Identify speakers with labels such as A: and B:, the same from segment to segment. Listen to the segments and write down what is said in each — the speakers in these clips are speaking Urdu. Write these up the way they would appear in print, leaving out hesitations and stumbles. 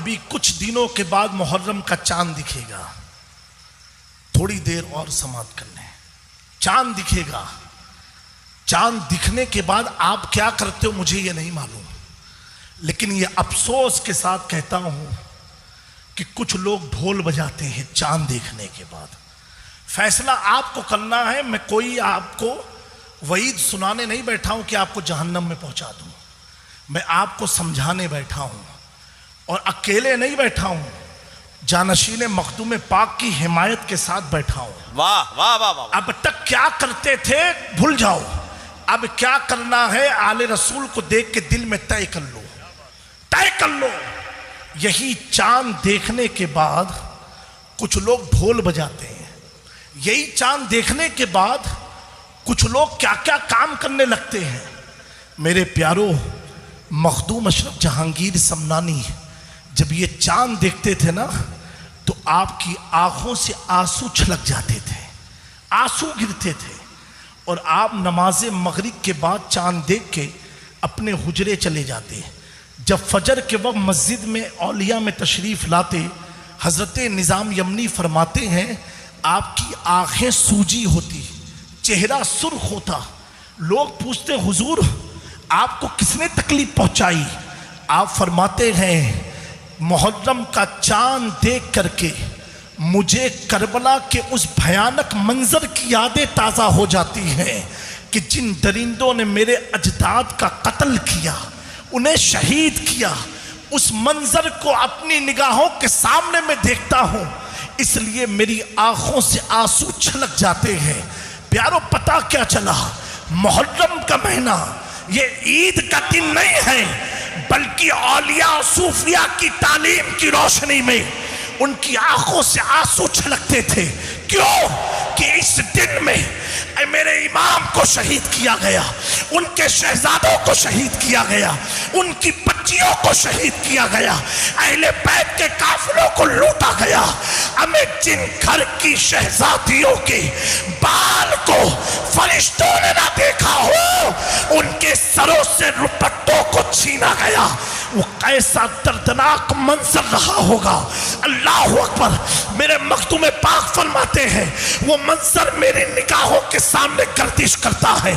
A: ابھی کچھ دنوں کے بعد محرم کا چاند دکھے گا، تھوڑی دیر اور سماعت کر لیں، چاند دکھے گا۔ چاند دکھنے کے بعد آپ کیا کرتے ہو مجھے یہ نہیں معلوم، لیکن یہ افسوس کے ساتھ کہتا ہوں کہ کچھ لوگ ڈھول بجاتے ہیں چاند دیکھنے کے بعد۔ فیصلہ آپ کو کرنا ہے، میں کوئی آپ کو وعید سنانے نہیں بیٹھا ہوں کہ آپ کو جہنم میں پہنچا دوں، میں آپ کو سمجھانے بیٹھا ہوں، اور اکیلے نہیں بیٹھا ہوں، جانشین مخدوم پاک کی حمایت کے ساتھ بیٹھا ہوں۔
B: واہ واہ واہ واہ۔
A: اب تک کیا کرتے تھے بھول جاؤ، اب کیا کرنا ہے آل رسول کو دیکھ کے دل میں طے کر لو، طے کر لو۔ یہی چاند دیکھنے کے بعد کچھ لوگ ڈھول بجاتے ہیں، یہی چاند دیکھنے کے بعد کچھ لوگ کیا کیا کام کرنے لگتے ہیں۔ میرے پیارو، مخدوم اشرف جہانگیر سمنانی جب یہ چاند دیکھتے تھے نا تو آپ کی آنکھوں سے آنسو چھلک جاتے تھے، آنسو گرتے تھے، اور آپ نماز مغرب کے بعد چاند دیکھ کے اپنے حجرے چلے جاتے۔ جب فجر کے وقت مسجد میں اولیاء میں تشریف لاتے، حضرت نظام یمنی فرماتے ہیں آپ کی آنکھیں سوجی ہوتی، چہرہ سرخ ہوتا۔ لوگ پوچھتے حضور آپ کو کس نے تکلیف پہنچائی؟ آپ فرماتے ہیں محرم کا چاند دیکھ کر کے مجھے کربلا کے اس بھیانک منظر کی یادیں تازہ ہو جاتی ہیں کہ جن درندوں نے میرے اجداد کا قتل کیا، انہیں شہید کیا، اس منظر کو اپنی نگاہوں کے سامنے میں دیکھتا ہوں، اس لیے میری آنکھوں سے آنسو چھلک جاتے ہیں۔ پیارو، پتہ کیا چلا؟ محرم کا مہینہ یہ عید کا دن نہیں ہے، بلکہ اولیاء و صوفیاء کی تعلیم کی روشنی میں ان کی آنکھوں سے آنسو چھلکتے تھے۔ کیوں؟ کہ اس دن میں میرے امام کو شہید کیا گیا، ان کے شہزادوں کو شہید کیا گیا، ان کی بچیوں کو شہید کیا گیا، اہل بیت کے قافلوں کو لوٹا گیا۔ ہمیں جن گھر کی شہزادیوں کے بال کو فرشتوں نے نہ دیکھا ہو، ان کے سروں سے رپٹوں کو چھینا گیا۔ وہ کیسا دردناک منظر رہا ہوگا۔ اللہ اکبر۔ میرے مخدوم پاک فرماتے ہیں وہ منظر میری نگاہوں کے سامنے گردش کرتا ہے،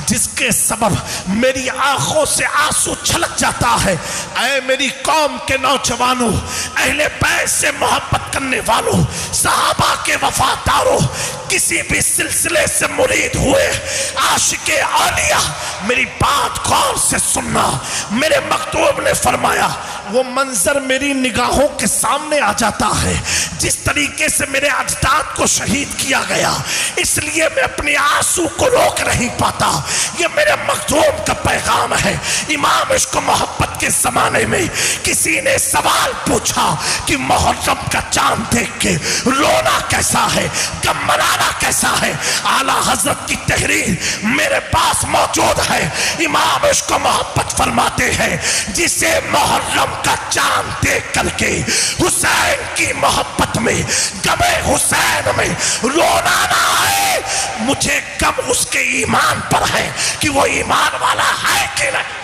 A: جس کے سبب میری آنکھوں سے آنسو چھلک جاتا ہے۔ اے میری قوم کے نوجوانوں، اہل بیت سے محبت کرنے والوں، صحابہ کے وفاداروں، کسی بھی سلسلے سے مرید ہوئے عاشق اولیاء، میری بات غور سے سننا۔ میرے مکتوب نے فرمایا وہ منظر میری نگاہوں کے سامنے آ جاتا ہے، جس طریقے سے میرے اجداد کو شہید کیا گیا، اس لیے میں اپنی آنسو کو روک نہیں پاتا۔ یہ میرے مخدوم کا پیغام ہے۔ امام عشق و محبت کے زمانے میں کسی نے سوال پوچھا کہ محرم کا چاند دیکھ کے رونا کیسا ہے، غم منانا کیسا ہے؟ اعلیٰ حضرت کی تحریر میرے پاس موجود ہے۔ امام عشق و محبت فرماتے ہیں جسے محرم کا چاند دیکھ کر کے حسین کی محبت میں، غم حسین میں رونا نہ آئے، مجھے غم اس کے ایمان پر ہے کہ وہ ایمان والا ہے کہ نہیں،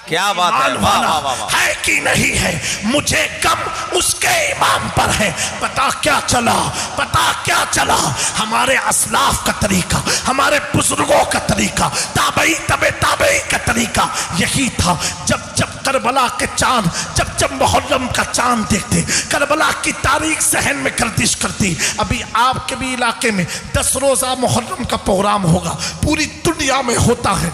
B: کیا بات ہے، واہ واہ واہ،
A: ہے کہ نہیں ہے، مجھے غم اس کے ایمان پر ہے۔ پتا کیا چلا؟ پتا کیا چلا؟ ہمارے اسلاف کا طریقہ، ہمارے بزرگوں کا طریقہ، تابعی تبع تابعی کا طریقہ یہی تھا۔ جب کربلا کے چاند، جب محرم کا چاند دیکھتے، کربلا کی تاریخ ذہن میں گردش کرتی۔ ابھی آپ کے بھی علاقے میں 10 روزہ محرم کا پروگرام ہوگا، پوری دنیا میں ہوتا ہے،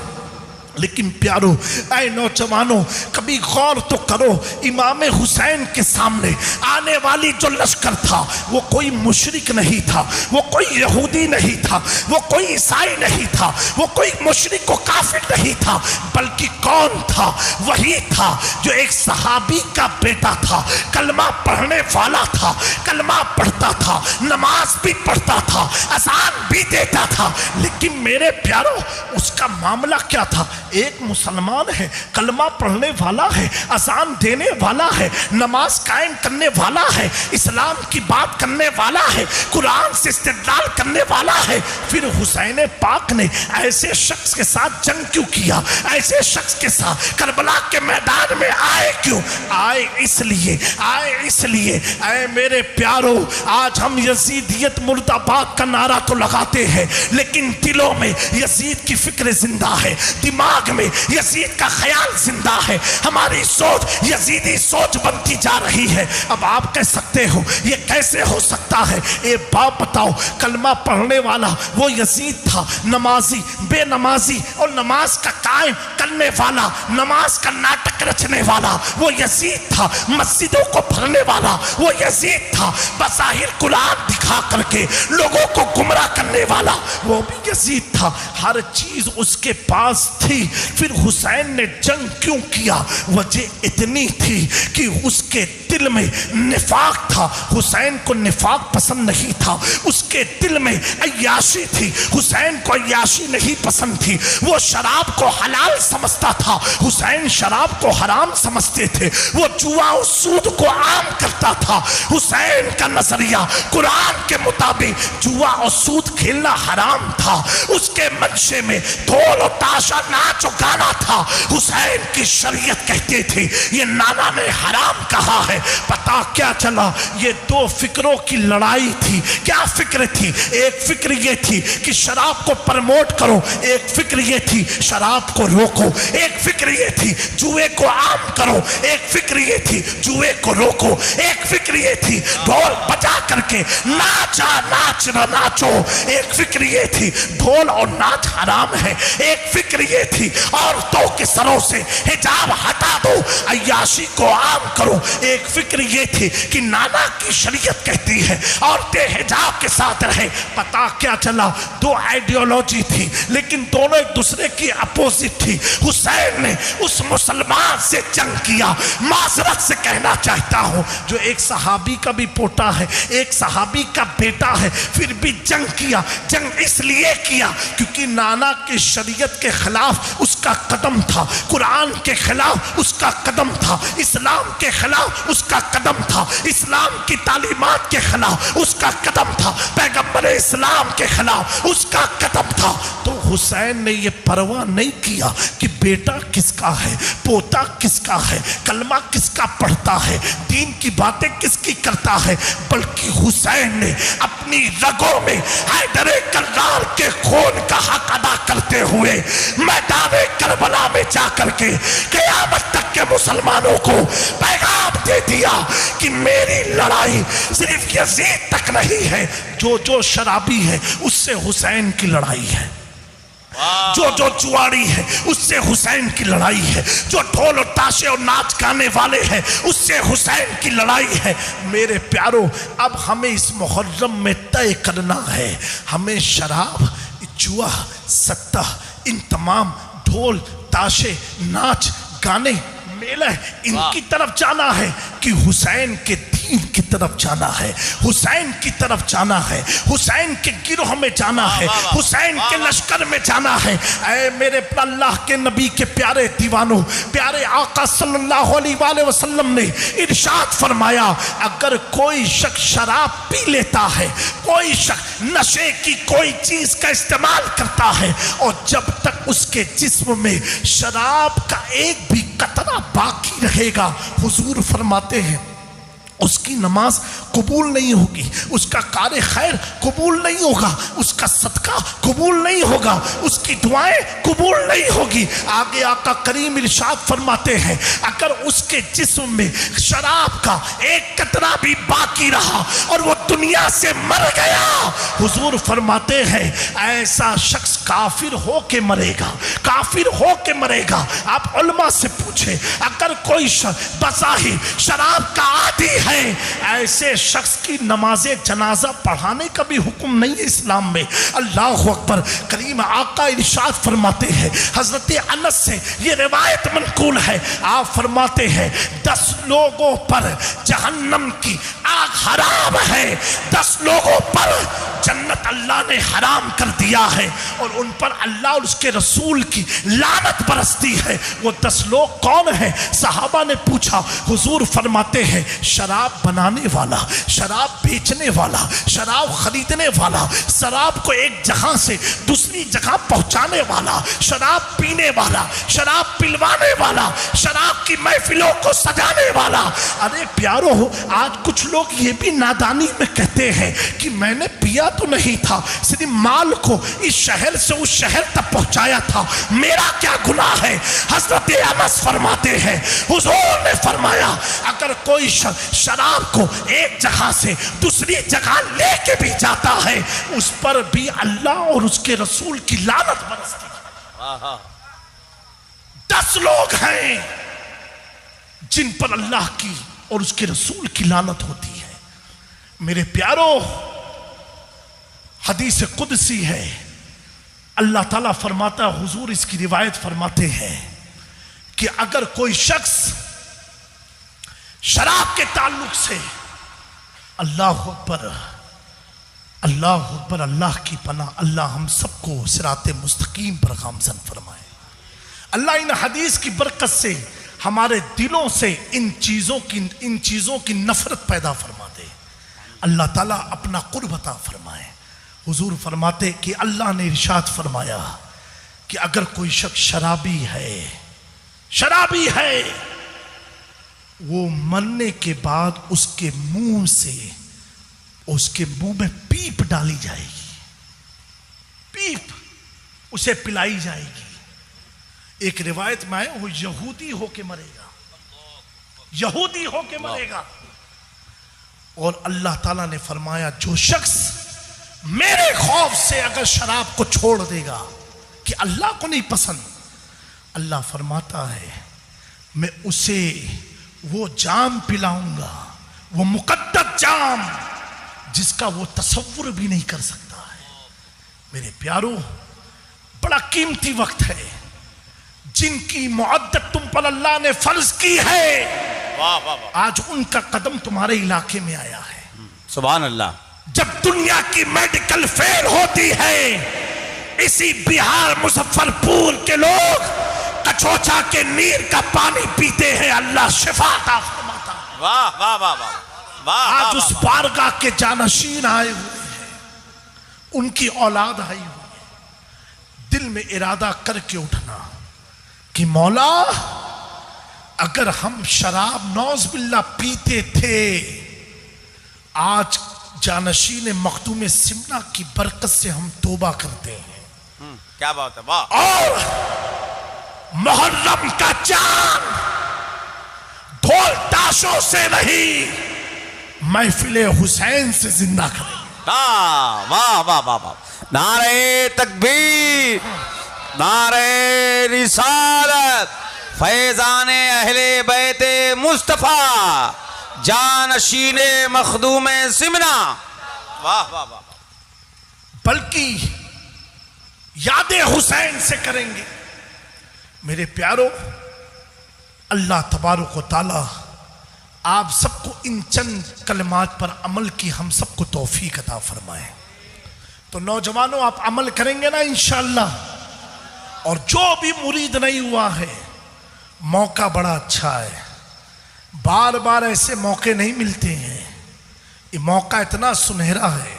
A: لیکن پیارو، اے نوجوانوں، کبھی غور تو کرو، امام حسین کے سامنے آنے والی جو لشکر تھا وہ کوئی مشرک نہیں تھا، وہ کوئی یہودی نہیں تھا، وہ کوئی عیسائی نہیں تھا، وہ کوئی مشرک و کافر نہیں تھا، بلکہ کون تھا؟ وہی تھا جو ایک صحابی کا بیٹا تھا، کلمہ پڑھنے والا تھا، کلمہ پڑھتا تھا، نماز بھی پڑھتا تھا، اذان بھی دیتا تھا، لیکن میرے پیارو اس کا معاملہ کیا تھا؟ ایک مسلمان ہے، کلمہ پڑھنے والا ہے، اذان دینے والا ہے، نماز قائم کرنے والا ہے، اسلام کی بات کرنے والا ہے، قرآن سے استدلال کرنے والا ہے، پھر حسین پاک نے ایسے شخص کے ساتھ جنگ کیوں کیا؟ ایسے شخص کے ساتھ کربلا کے میدان میں آئے کیوں؟ آئے اس لیے اے میرے پیارو، آج ہم یزیدیت مرد آباد کا نعرہ تو لگاتے ہیں، لیکن دلوں میں یزید کی فکر زندہ ہے، دماغ میں یزید کا خیال زندہ ہے، ہماری سوچ یزیدی سوچ بنتی جا رہی ہے۔ اب آپ کہہ سکتے ہو یہ کیسے ہو سکتا ہے؟ اے باپ بتاؤ، کلمہ پڑھنے والا وہ یزید تھا، نمازی بے نمازی اور نماز کا قائم کرنے والا، نماز کا ناٹک رچنے والا وہ یزید تھا، مسجدوں کو بھرنے والا وہ یزید تھا، بظاہر قرآن دکھا کر کے لوگوں کو گمراہ کرنے والا وہ بھی یزید تھا، ہر چیز اس کے پاس تھی۔ پھر حسین نے جنگ کیوں کیا؟ وجہ اتنی تھی کہ اس کے دل میں نفاق تھا، حسین کو نفاق پسند نہیں تھا، اس کے دل میں عیاشی تھی، حسین کو عیاشی نہیں پسند تھی، وہ شراب کو حلال سمجھتا تھا، حسین شراب کو حرام سمجھتے تھے، وہ جوا اور سود کو عام کرتا تھا، حسین کا نظریہ قرآن کے مطابق جوا اور سود کھیلنا حرام تھا، اس کے منشے میں ڈھول اور تاشا ناچ و گانا تھا، حسین کی شریعت کہتے تھے یہ نانا نے حرام کہا ہے۔ پتا کیا چلا؟ یہ دو فکروں کی لڑائی تھی۔ کیا فکر تھی؟ ایک فکر یہ تھی کہ شراب کو پرموٹ کرو، ایک فکر یہ تھی شراب کو روکو، ایک فکر یہ تھی جوئے کو عام کرو، ایک فکر یہ تھی جوئے کو روکو، ایک فکر یہ تھی ڈھول بجا کر کے ناچ نہ ناچو، ایک فکر یہ تھی ڈھول اور ناچ حرام ہے، ایک فکر یہ تھی عورتوں کے سروں سے حجاب ہٹا دو، عیاشی کو عام کرو، ایک فکر یہ تھی کہ نانا کی شریعت کہتی ہے عورتیں حجاب کے ساتھ رہے۔ پتا کیا چلا؟ دو آئیڈیالوجی تھی لیکن دونوں ایک دوسرے کی اپوزٹ تھی۔ حسین نے اس مسلمان سے جنگ کیا، معذرت سے کہنا چاہتا ہوں، جو ایک صحابی کا بھی پوتا ہے، ایک صحابی کا بیٹا ہے، پھر بھی جنگ کیا۔ جنگ اس لیے کیا کیونکہ نانا کی شریعت کے خلاف اس کا قدم تھا، قرآن کے خلاف اس کا قدم تھا، اسلام کے خلاف اس کا قدم تھا، اسلام کی تعلیمات کے خلاف اس کا قدم تھا، پیغمبر اسلام کے خلاف اس کا قدم تھا۔ تو حسین نے یہ پرواہ نہیں کیا کہ بیٹا کس کا ہے، پوتا کس کا ہے، کلمہ کس کا پڑھتا ہے، دین کی باتیں کس کی کرتا ہے، بلکہ حسین نے اپنی رگوں میں حیدر کرار کے خون کا حق ادا کرتے ہوئے میدان کربلا میں جا کر کے قیامت تک کے مسلمانوں کو پیغام دے دیا کہ میری لڑائی صرف یزید تک نہیں ہے، جو شرابی ہے اس سے حسین کی لڑائی ہے، جو جواری ہے اس سے حسین کی لڑائی ہے، جو ڈھول اور تاشے اور ناچ گانے والے ہیں اس سے حسین کی لڑائی ہے۔ میرے پیارو، اب ہمیں اس محرم میں طے کرنا ہے، ہمیں شراب، جوا، سٹہ، ان تمام ڈھول تاشے ناچ گانے میلہ ان کی طرف جانا ہے کہ حسین کے دین کی طرف جانا ہے، حسین کی طرف جانا ہے، حسین کے گروہ میں جانا ہے، حسین کے لشکر میں جانا ہے۔ اے میرے اللہ کے نبی کے پیارے دیوانوں، پیارے آقا صلی اللہ علیہ وآلہ وسلم نے ارشاد فرمایا، اگر کوئی شخص شراب پی لیتا ہے، کوئی شخص نشے کی کوئی چیز کا استعمال کرتا ہے اور جب تک اس کے جسم میں شراب کا ایک بھی قطرہ باقی رہے گا، حضور فرماتے ہیں اس کی نماز قبول نہیں ہوگی، اس کا کار خیر قبول نہیں ہوگا، اس کا صدقہ قبول نہیں ہوگا، اس کی دعائیں قبول نہیں ہوگی۔ آگے آقا کریم ارشاد فرماتے ہیں اگر اس کے جسم میں شراب کا ایک قطرہ بھی باقی رہا اور وہ دنیا سے مر گیا، حضور فرماتے ہیں ایسا شخص کافر ہو کے مرے گا، کافر ہو کے مرے گا۔ آپ علماء سے پوچھیں، اگر کوئی شخص بظاہر شراب کا عادی ہے، ایسے شخص کی نماز جنازہ پڑھانے کا بھی حکم نہیں ہے اسلام میں۔ اللہ اکبر۔ کریم آقا ارشاد فرماتے ہیں، حضرت انس سے یہ روایت منقول ہے، آپ فرماتے ہیں 10 لوگوں پر جہنم کی آگ حرام ہے، 10 لوگوں پر جنت اللہ نے حرام کر دیا ہے اور ان پر اللہ اور اس کے رسول کی لعنت برستی ہے۔ وہ 10 لوگ کون ہیں؟ صحابہ نے پوچھا، حضور فرماتے ہیں شراب بنانے والا، شراب بیچنے والا، شراب خریدنے والا، شراب کو ایک جگہ سے دوسری جگہ پہنچانے والا، شراب پینے والا، شراب پلوانے والا، شراب کی محفلوں کو سجانے والا۔ ارے پیارو، آج کچھ لوگ یہ بھی نادانی میں کہتے ہیں کہ میں نے پیا تو نہیں تھا، صرف مال کو اس شہر سے اس شہر تک پہنچایا تھا، میرا کیا گناہ ہے؟ حضرت انس فرماتے ہیں حضور نے فرمایا اگر کوئی شراب کو ایک جگہ سے دوسری جگہ لے کے بھی جاتا ہے اس پر بھی اللہ اور اس کے رسول کی لعنت برستی ہے۔ 10 لوگ ہیں جن پر اللہ کی اور اس کے رسول کی لعنت ہوتی ہے۔ میرے پیارو، حدیث قدسی ہے، اللہ تعالیٰ فرماتا ہے، حضور اس کی روایت فرماتے ہیں کہ اگر کوئی شخص شراب کے تعلق سے اللہ اکبر اللہ اکبر، اللہ کی پناہ، اللہ ہم سب کو صراط مستقیم پر گامزن فرمائے۔ اللہ ان حدیث کی برکت سے ہمارے دلوں سے ان چیزوں کی نفرت پیدا فرما دے، اللہ تعالیٰ اپنا قرب عطا فرمائے۔ حضور فرماتے کہ اللہ نے ارشاد فرمایا کہ اگر کوئی شخص شرابی ہے وہ مرنے کے بعد اس کے منہ میں پیپ ڈالی جائے گی، پیپ اسے پلائی جائے گی۔ ایک روایت میں ہے وہ یہودی ہو کے مرے گا، یہودی ہو کے مرے گا۔ اور اللہ تعالیٰ نے فرمایا جو شخص میرے خوف سے اگر شراب کو چھوڑ دے گا کہ اللہ کو نہیں پسند، اللہ فرماتا ہے میں اسے وہ جام پلاؤں گا، وہ مقدس جام جس کا وہ تصور بھی نہیں کر سکتا ہے۔ میرے پیارو، بڑا قیمتی وقت ہے، جن کی معدت تم پر اللہ نے فرض کی ہے، آج ان کا قدم تمہارے علاقے میں آیا ہے۔
B: سبحان اللہ۔
A: جب دنیا کی میڈیکل فیل ہوتی ہے، اسی بہار مظفر پور کے لوگ کچوچا کے نیر کا پانی پیتے ہیں، اللہ شفا عطا فرماتا ہے۔
B: واہ واہ واہ واہ واہ۔
A: آج اس بارگاہ کے جانشین آئے ہوئے ہیں، ان کی اولاد آئی ہوئی ہے، دل میں ارادہ کر کے اٹھنا کہ مولا اگر ہم شراب نوز باللہ پیتے تھے، آج جانشین مخدوم سمنا کی برکت سے ہم توبہ کرتے ہیں۔
B: کیا بات ہے، واہ۔
A: اور محرم کا چاند ڈھول تاشوں سے نہیں، محفل حسین سے زندہ کریں گے۔
B: واہ واہ واہ واہ۔ نعرہ تکبیر، نعرہ رسالت، فیضان اہل بیت مصطفیٰ، جانشین مخدوم سمنا۔ واہ واہ واہ۔
A: بلکہ یاد حسین سے کریں گے۔ میرے پیارو، اللہ تبارک و تعالی آپ سب کو ان چند کلمات پر عمل کی ہم سب کو توفیق عطا فرمائے۔ تو نوجوانوں، آپ عمل کریں گے نا انشاءاللہ؟ اور جو بھی مرید نہیں ہوا ہے، موقع بڑا اچھا ہے، بار بار ایسے موقع نہیں ملتے ہیں، یہ موقع اتنا سنہرا ہے،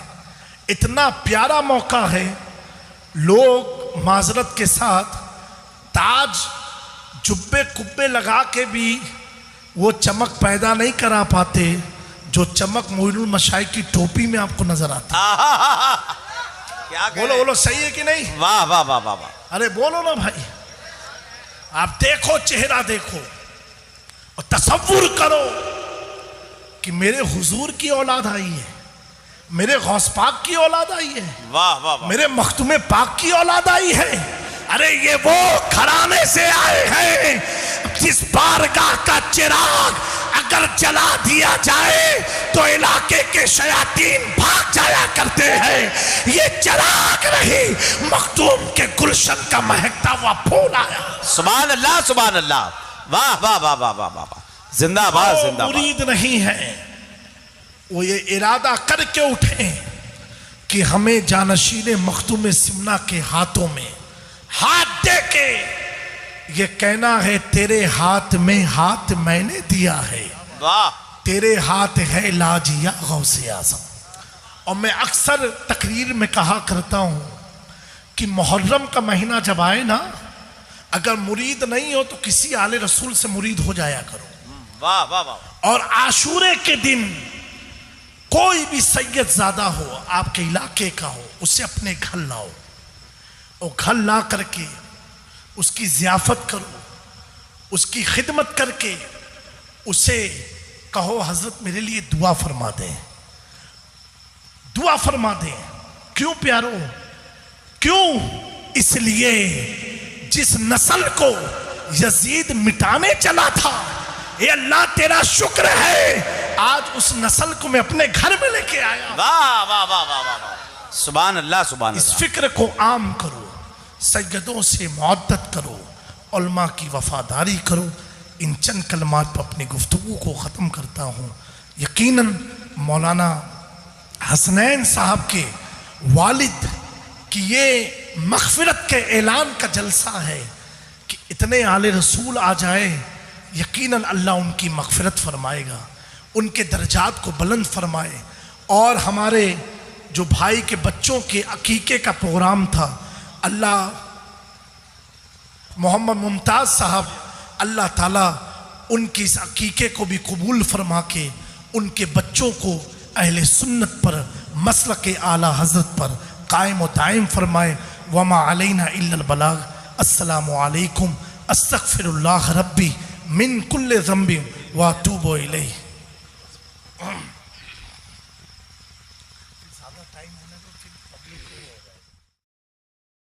A: اتنا پیارا موقع ہے۔ لوگ معذرت کے ساتھ تاج جبے کبے لگا کے بھی وہ چمک پیدا نہیں کرا پاتے جو چمک معین المشائخ کی ٹوپی میں آپ کو نظر آتی ہے۔ بولو بولو، صحیح ہے کہ نہیں؟
B: واہ واہ واہ واہ۔
A: ارے بولو نا بھائی، آپ دیکھو، چہرہ دیکھو اور تصور کرو کہ میرے حضور کی اولاد آئی ہے، میرے غوث پاک کی اولاد آئی ہے،
B: واہ واہ واہ،
A: میرے مختوم پاک کی اولاد آئی ہے۔ ارے یہ وہ گھرانے سے آئے ہیں جس بارگاہ کا چراغ اگر جلا دیا جائے تو علاقے کے شیاطین بھاگ جایا کرتے ہیں۔ یہ چراغ نہیں، مخدوم کے گلشن کا مہکتا ہوا پھول آیا۔
B: سبحان اللہ سبحان اللہ، واہ واہ واہ واہ واہ واہ۔ زندہ باد
A: وہ
B: زندہ باد.
A: مرید نہیں ہے، وہ یہ ارادہ کر کے اٹھیں کہ ہمیں جانشین مخدوم سمنا کے ہاتھوں میں ہاتھ دے کے یہ کہنا ہے تیرے ہاتھ میں ہاتھ میں نے دیا ہے،
B: واہ
A: تیرے ہاتھ ہے لاج یا غوث اعظم. اور میں اکثر تقریر میں کہا کرتا ہوں کہ محرم کا مہینہ جب آئے نا، اگر مرید نہیں ہو تو کسی آل رسول سے مرید ہو جایا کرو.
B: واہ واہ واہ.
A: اور عاشورے کے دن کوئی بھی سید زادہ ہو، آپ کے علاقے کا ہو، اسے اپنے گھر لاؤ، اور گھر لا کر کے اس کی ضیافت کرو، اس کی خدمت کر کے اسے کہو حضرت میرے لیے دعا فرما دیں، دعا فرما دیں. کیوں پیارو؟ کیوں؟ اس لیے جس نسل کو یزید مٹانے چلا تھا، اے اللہ تیرا شکر ہے آج اس نسل کو میں اپنے گھر میں لے کے آیا.
B: واہ واہ واہ واہ واہ. سبحان اللہ سبحان
A: اس
B: اللہ.
A: فکر کو عام کرو، سیدوں سے معدت کرو، علماء کی وفاداری کرو. ان چند کلمات پر اپنی گفتگو کو ختم کرتا ہوں. یقیناً مولانا حسنین صاحب کے والد کی یہ مغفرت کے اعلان کا جلسہ ہے کہ اتنے آل رسول آ جائے، یقیناً اللہ ان کی مغفرت فرمائے گا، ان کے درجات کو بلند فرمائے. اور ہمارے جو بھائی کے بچوں کے عقیقے کا پروگرام تھا، اللہ محمد ممتاز صاحب اللہ تعالیٰ ان کی اس عقیقے کو بھی قبول فرما کے ان کے بچوں کو اہل سنت پر، مسلک اعلیٰ حضرت پر قائم و دائم فرمائے. وما علینا الا البلاغ. السلام علیکم. استغفر اللہ ربی من کل ذنب واتوب الیہ.